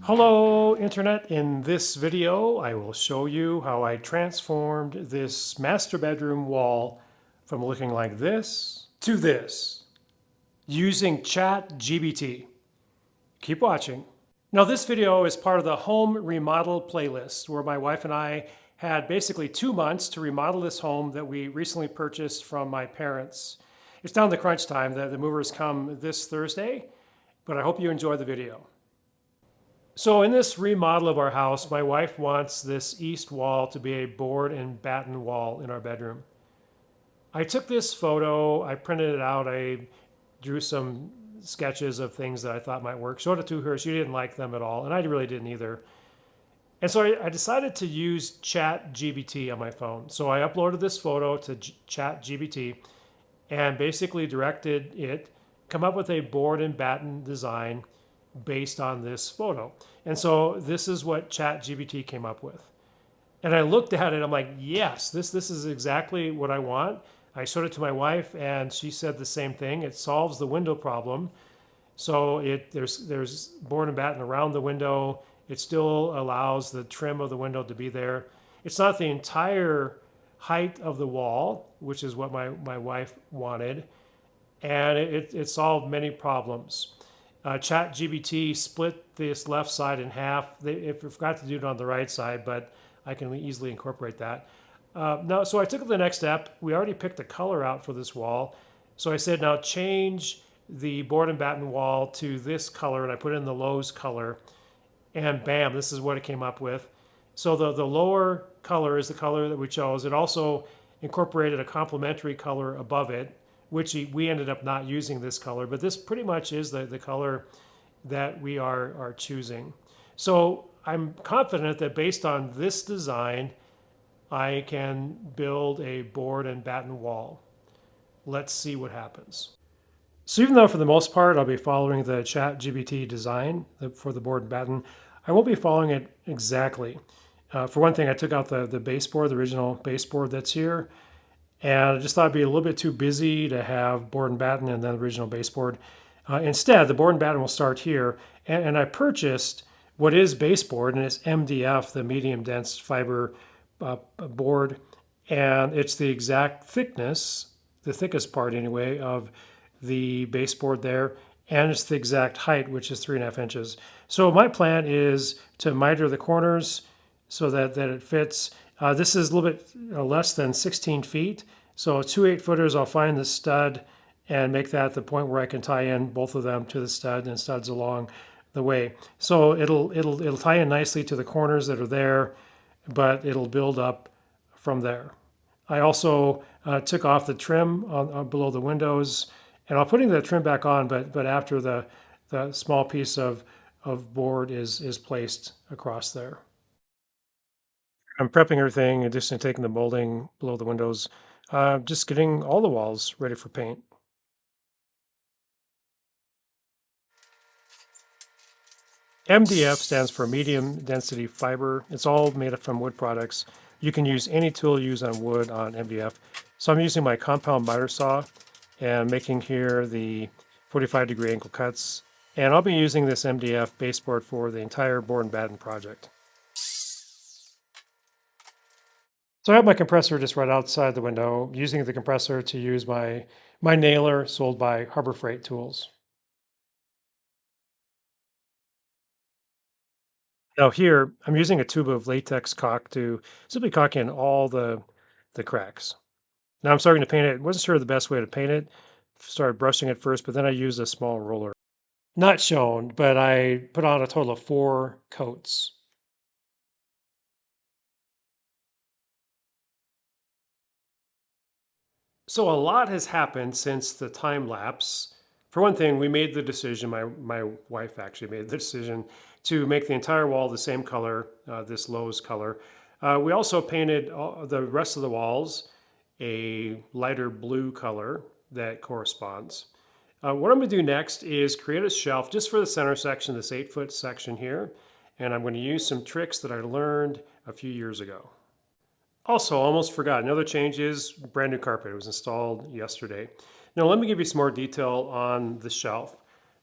Hello Internet, in this video I will show you how I transformed this master bedroom wall from looking like this to this using ChatGPT. Keep watching. Now this video is part of the home remodel playlist where my wife and I had basically 2 months to remodel this home that we recently purchased from my parents. It's down to crunch time. The movers come this Thursday, but I hope you enjoy the video. So in this remodel of our house, my wife wants this east wall to be a board and batten wall in our bedroom. I took this photo, I printed it out, I drew some sketches of things that I thought might work, showed it to her. She didn't like them at all, and I really didn't either. And so I decided to use ChatGPT on my phone. So I uploaded this photo to ChatGPT and basically directed it come up with a board and batten design based on this photo. And so this is what ChatGPT came up with. And I looked at it, I'm like, yes, this is exactly what I want. I showed it to my wife and she said the same thing. It solves the window problem. So there's board and batten around the window. It still allows the trim of the window to be there. It's not the entire height of the wall, which is what my wife wanted. And it solved many problems. ChatGPT split this left side in half. They forgot to do it on the right side, but I can easily incorporate that. So I took it to the next step. We already picked the color out for this wall. So I said, now change the board and batten wall to this color, and I put in the Lowe's color, and bam, this is what it came up with. So the lower color is the color that we chose. It also incorporated a complementary color above it, which we ended up not using this color, but this pretty much is the color that we are choosing. So I'm confident that based on this design, I can build a board and batten wall. Let's see what happens. So even though for the most part I'll be following the ChatGPT design for the board and batten, I won't be following it exactly. For one thing, I took out the baseboard, the original baseboard that's here, and I just thought it'd be a little bit too busy to have board and batten and then the original baseboard. Instead, the board and batten will start here. And I purchased what is baseboard, and it's MDF, the medium dense fiber board. And it's the exact thickness, the thickest part anyway, of the baseboard there. And it's the exact height, which is 3.5 inches. So my plan is to miter the corners so that it fits. This is a little bit less than 16 feet. So 2 8-footers, I'll find the stud and make that the point where I can tie in both of them to the stud and studs along the way. So it'll tie in nicely to the corners that are there, but it'll build up from there. I also took off the trim below the windows, and I'm putting the trim back on, but after the small piece of board is placed across there. I'm prepping everything, in addition to taking the molding below the windows, just getting all the walls ready for paint. MDF stands for medium density fiber. It's all made up from wood products. You can use any tool you use on wood on MDF. So I'm using my compound miter saw and making here the 45-degree angle cuts. And I'll be using this MDF baseboard for the entire board and batten project. So I have my compressor just right outside the window, using the compressor to use my nailer sold by Harbor Freight Tools. Now here, I'm using a tube of latex caulk to simply caulk in all the cracks. Now I'm starting to paint it. Wasn't sure the best way to paint it. Started brushing it first, but then I used a small roller. Not shown, but I put on a total of 4 coats. So a lot has happened since the time lapse. For one thing, we made the decision, my wife actually made the decision to make the entire wall the same color, this Lowe's color. We also painted the rest of the walls a lighter blue color that corresponds. What I'm gonna do next is create a shelf just for the center section, this 8-foot section here. And I'm gonna use some tricks that I learned a few years ago. Also, almost forgot, another change is brand new carpet. It was installed yesterday. Now let me give you some more detail on the shelf.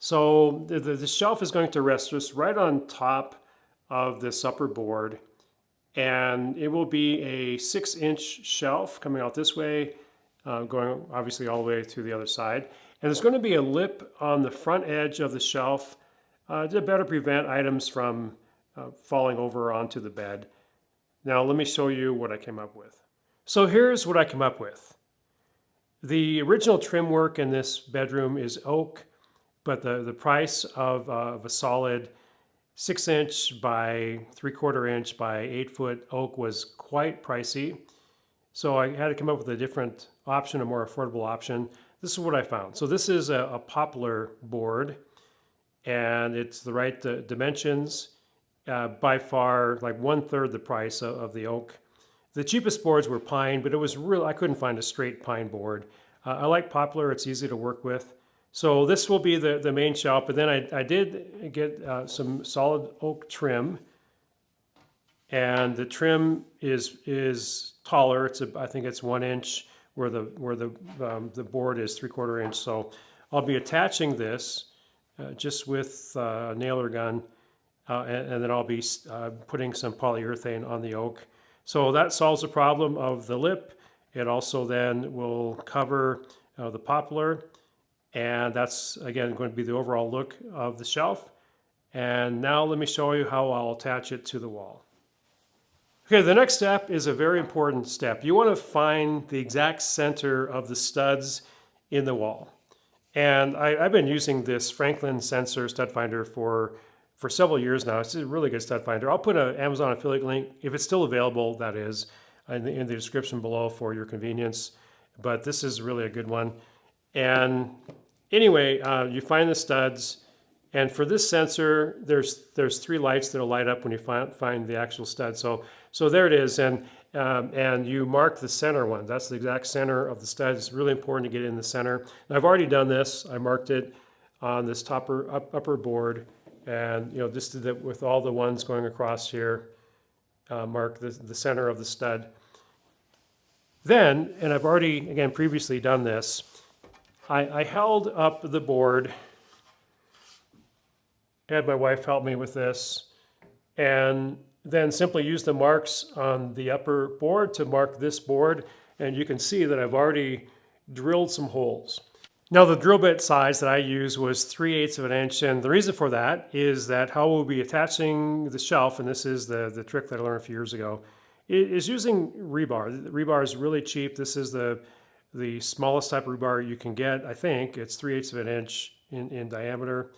So the shelf is going to rest just right on top of this upper board, and it will be a 6-inch shelf coming out this way, going obviously all the way to the other side. And there's going to be a lip on the front edge of the shelf to better prevent items from falling over onto the bed. Now let me show you what I came up with. So here's what I came up with. The original trim work in this bedroom is oak, but the price of a solid 6-inch by 3/4 inch by 8-foot oak was quite pricey. So I had to come up with a different option, a more affordable option. This is what I found. So this is a poplar board, and it's the right dimensions. By far, like 1/3 the price of the oak. The cheapest boards were pine, but it was real. I couldn't find a straight pine board. I like poplar; it's easy to work with. So this will be the main shelf, but then I did get some solid oak trim, and the trim is taller. I think it's 1 inch where the board is 3/4 inch. So I'll be attaching this just with a nailer gun, and then I'll be putting some polyurethane on the oak. So that solves the problem of the lip. It also then will cover the poplar, and that's again going to be the overall look of the shelf. And now let me show you how I'll attach it to the wall. Okay, the next step is a very important step. You want to find the exact center of the studs in the wall. And I've been using this Franklin sensor stud finder for several years now. It's a really good stud finder. I'll put an Amazon affiliate link, if it's still available, that is, in the description below for your convenience. But this is really a good one. And anyway, you find the studs. And for this sensor, there's 3 lights that'll light up when you find the actual stud. So there it is, and you mark the center one. That's the exact center of the stud. It's really important to get it in the center. And I've already done this. I marked it on this upper board, and just did it with all the ones going across here. Mark the center of the stud. Then, and I've already again previously done this, I held up the board. Had my wife help me with this, and then simply use the marks on the upper board to mark this board, and you can see that I've already drilled some holes. Now the drill bit size that I used was 3/8 of an inch, and the reason for that is that how we'll be attaching the shelf, and this is the trick that I learned a few years ago, is using rebar. The rebar is really cheap. This is the smallest type of rebar you can get. I think it's 3/8 of an inch in diameter.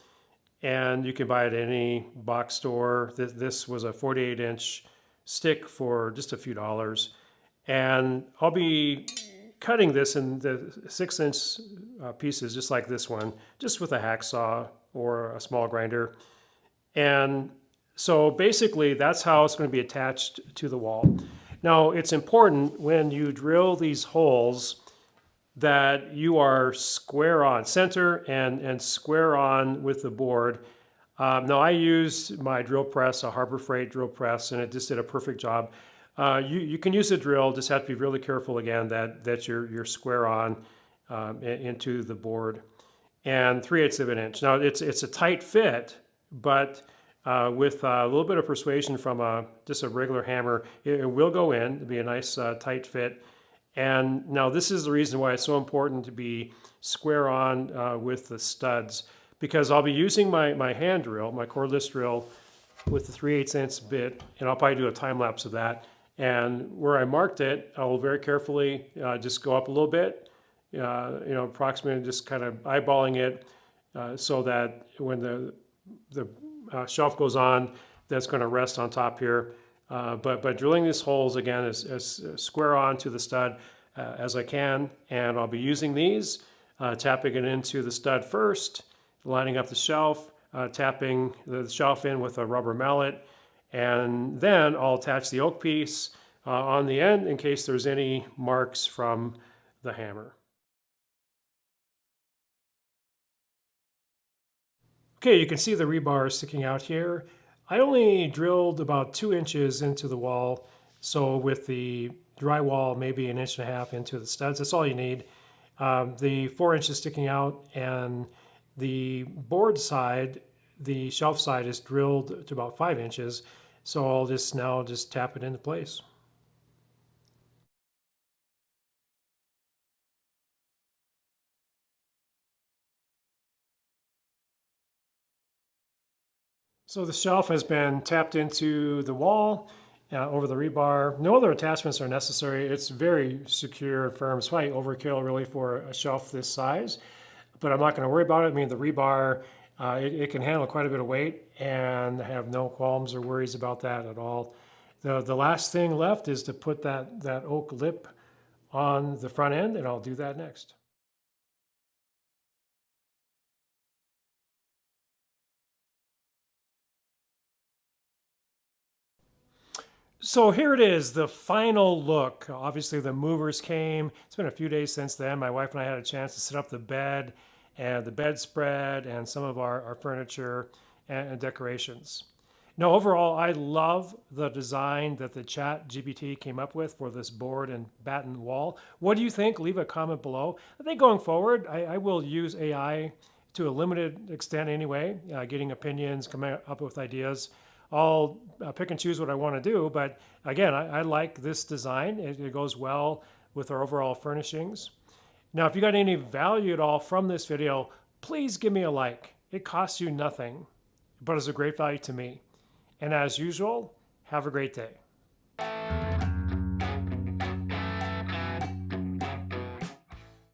And you can buy it at any box store. This was a 48-inch stick for just a few dollars. And I'll be cutting this in the 6-inch pieces, just like this one, just with a hacksaw or a small grinder. And so basically that's how it's going to be attached to the wall. Now it's important when you drill these holes that you are square on center and square on with the board. Now I used my drill press, a Harbor Freight drill press, and it just did a perfect job. You can use a drill, just have to be really careful again that you're square on into the board. And 3/8 of an inch. Now it's a tight fit, but with a little bit of persuasion from just a regular hammer, it will go in. It'll be a nice tight fit. And now this is the reason why it's so important to be square on with the studs, because I'll be using my hand drill, my cordless drill with the 3/8 inch bit, and I'll probably do a time lapse of that. And where I marked it, I will very carefully just go up a little bit, approximately just kind of eyeballing it so that when the shelf goes on, that's going to rest on top here. But drilling these holes again as square on to the stud as I can, and I'll be using these, tapping it into the stud first, lining up the shelf, tapping the shelf in with a rubber mallet, and then I'll attach the oak piece on the end in case there's any marks from the hammer. Okay, you can see the rebar sticking out here. I only drilled about 2 inches into the wall, so with the drywall maybe 1.5 inches into the studs, that's all you need. The 4 inches sticking out, and The board side, the shelf side is drilled to about 5 inches. So I'll now just tap it into place. So the shelf has been tapped into the wall over the rebar. No other attachments are necessary. It's very secure and firm. It's probably overkill really for a shelf this size, but I'm not going to worry about it. I mean, the rebar, it can handle quite a bit of weight, and I have no qualms or worries about that at all. The last thing left is to put that oak lip on the front end, and I'll do that next. So here it is, the final look. Obviously the movers came. It's been a few days since then. My wife and I had a chance to set up the bed and the bedspread and some of our furniture and decorations. No, overall, I love the design that the ChatGPT came up with for this board and batten wall. What do you think? Leave a comment below. I think going forward, I will use AI to a limited extent anyway, getting opinions, coming up with ideas. I'll pick and choose what I want to do, but again, I like this design. It goes well with our overall furnishings. Now, if you got any value at all from this video, please give me a like. It costs you nothing, but it's a great value to me. And as usual, have a great day.